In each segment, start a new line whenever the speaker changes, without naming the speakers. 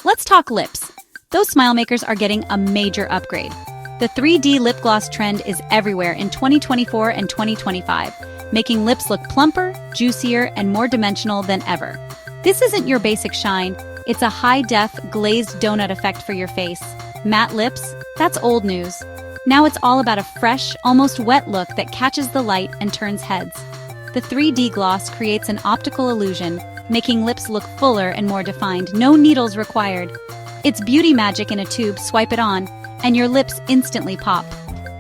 Let's talk lips. Those smile makers are getting a major upgrade. The 3D lip gloss trend is everywhere in 2024 and 2025, making lips look plumper, juicier, and more dimensional than ever. This isn't your basic shine, it's a high-def, glazed donut effect for your face. Matte lips? That's old news. Now it's all about a fresh, almost wet look that catches the light and turns heads. The 3D gloss creates an optical illusion, making lips look fuller and more defined, no needles required. It's beauty magic in a tube, swipe it on, and your lips instantly pop.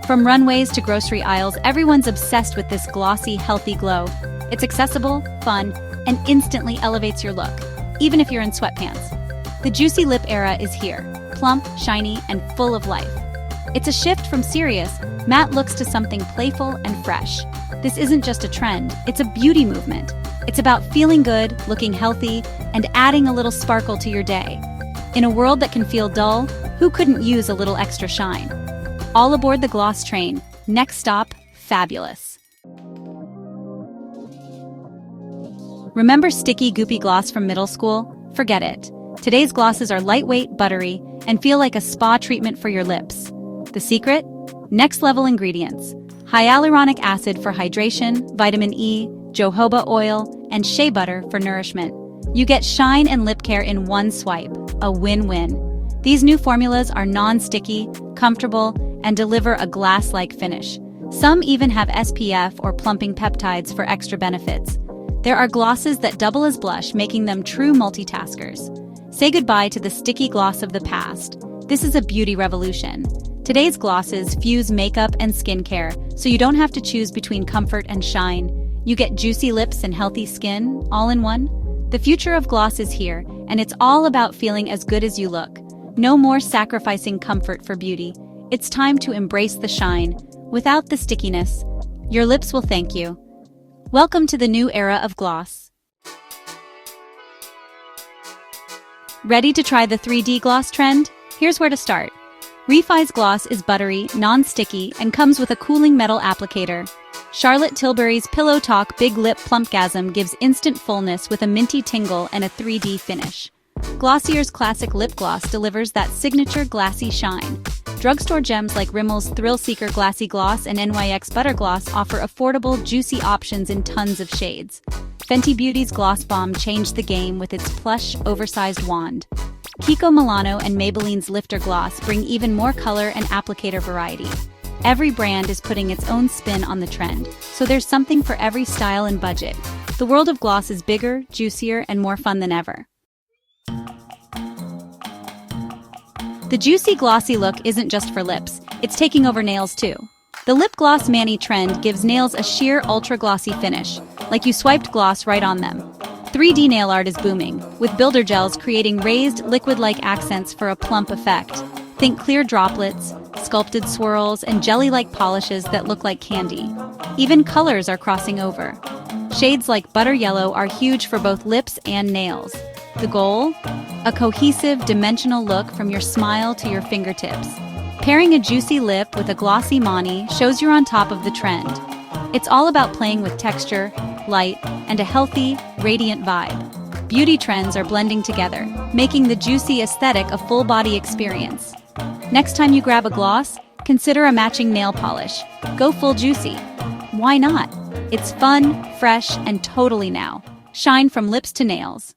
From runways to grocery aisles, everyone's obsessed with this glossy, healthy glow. It's accessible, fun, and instantly elevates your look, even if you're in sweatpants. The juicy lip era is here, plump, shiny, and full of life. It's a shift from serious, matte looks to something playful and fresh. This isn't just a trend, it's a beauty movement. It's about feeling good, looking healthy, and adding a little sparkle to your day. In a world that can feel dull, who couldn't use a little extra shine? All aboard the gloss train. Next stop, fabulous. Remember sticky, goopy gloss from middle school? Forget it. Today's glosses are lightweight, buttery, and feel like a spa treatment for your lips. The secret? Next-level ingredients. Hyaluronic acid for hydration, vitamin E, jojoba oil, and shea butter for nourishment. You get shine and lip care in one swipe. A win-win. These new formulas are non-sticky, comfortable, and deliver a glass-like finish. Some even have SPF or plumping peptides for extra benefits. There are glosses that double as blush, making them true multitaskers. Say goodbye to the sticky gloss of the past. This is a beauty revolution. Today's glosses fuse makeup and skincare, so you don't have to choose between comfort and shine. You get juicy lips and healthy skin, all in one. The future of gloss is here, and it's all about feeling as good as you look. No more sacrificing comfort for beauty. It's time to embrace the shine, without the stickiness. Your lips will thank you. Welcome to the new era of gloss. Ready to try the 3D gloss trend? Here's where to start. Refi's gloss is buttery, non-sticky, and comes with a cooling metal applicator. Charlotte Tilbury's Pillow Talk Big Lip Plumpgasm gives instant fullness with a minty tingle and a 3D finish. Glossier's Classic Lip Gloss delivers that signature glassy shine. Drugstore gems like Rimmel's Thrill Seeker Glassy Gloss and NYX Butter Gloss offer affordable, juicy options in tons of shades. Fenty Beauty's Gloss Bomb changed the game with its plush, oversized wand. Kiko Milano and Maybelline's Lifter Gloss bring even more color and applicator variety. Every brand is putting its own spin on the trend, so there's something for every style and budget. The world of gloss is bigger, juicier, and more fun than ever. The juicy, glossy look isn't just for lips, it's taking over nails too. The lip gloss mani trend gives nails a sheer, ultra-glossy finish, like you swiped gloss right on them. 3D nail art is booming, with builder gels creating raised, liquid-like accents for a plump effect. Think clear droplets, sculpted swirls, and jelly-like polishes that look like candy. Even colors are crossing over. Shades like butter yellow are huge for both lips and nails. The goal? A cohesive, dimensional look from your smile to your fingertips. Pairing a juicy lip with a glossy mani shows you're on top of the trend. It's all about playing with texture, light, and a healthy, radiant vibe. Beauty trends are blending together, making the juicy aesthetic a full-body experience. Next time you grab a gloss, consider a matching nail polish. Go full juicy. Why not? It's fun, fresh, and totally now. Shine from lips to nails.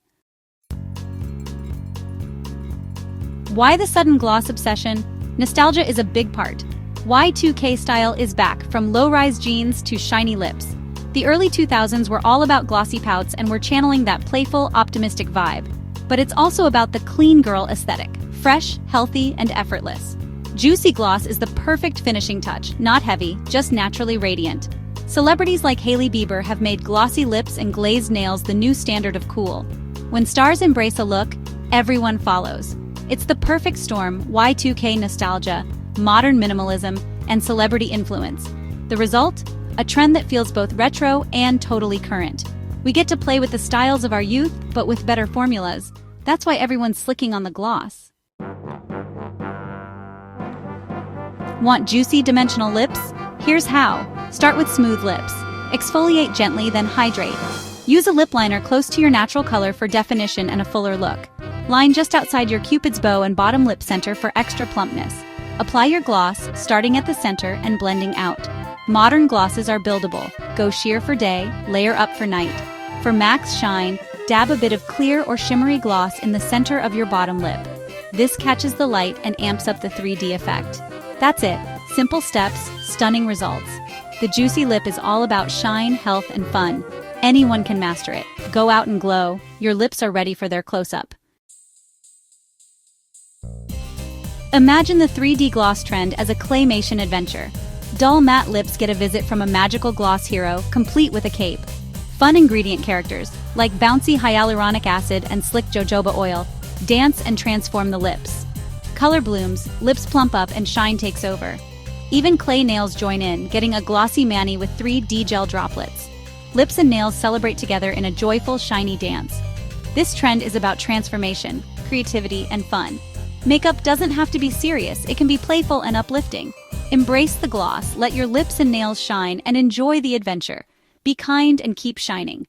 Why the sudden gloss obsession? Nostalgia is a big part. Y2K style is back, from low-rise jeans to shiny lips. The early 2000s were all about glossy pouts and were channeling that playful, optimistic vibe. But it's also about the clean girl aesthetic. Fresh, healthy, and effortless. Juicy gloss is the perfect finishing touch, not heavy, just naturally radiant. Celebrities like Hailey Bieber have made glossy lips and glazed nails the new standard of cool. When stars embrace a look, everyone follows. It's the perfect storm: Y2K nostalgia, modern minimalism, and celebrity influence. The result? A trend that feels both retro and totally current. We get to play with the styles of our youth, but with better formulas. That's why everyone's slicking on the gloss. Want juicy, dimensional lips? Here's how. Start with smooth lips. Exfoliate gently, then hydrate. Use a lip liner close to your natural color for definition and a fuller look. Line just outside your Cupid's bow and bottom lip center for extra plumpness. Apply your gloss, starting at the center and blending out. Modern glosses are buildable. Go sheer for day, layer up for night. For max shine, dab a bit of clear or shimmery gloss in the center of your bottom lip. This catches the light and amps up the 3D effect. That's it. Simple steps, stunning results. The Juicy Lip is all about shine, health, and fun. Anyone can master it. Go out and glow. Your lips are ready for their close-up. Imagine the 3D gloss trend as a claymation adventure. Dull matte lips get a visit from a magical gloss hero, complete with a cape. Fun ingredient characters, like bouncy hyaluronic acid and slick jojoba oil, dance and transform the lips. Color blooms, lips plump up and shine takes over. Even clay nails join in, getting a glossy mani with 3D gel droplets. Lips and nails celebrate together in a joyful, shiny dance. This trend is about transformation, creativity, and fun. Makeup doesn't have to be serious, it can be playful and uplifting. Embrace the gloss, let your lips and nails shine, and enjoy the adventure. Be kind and keep shining.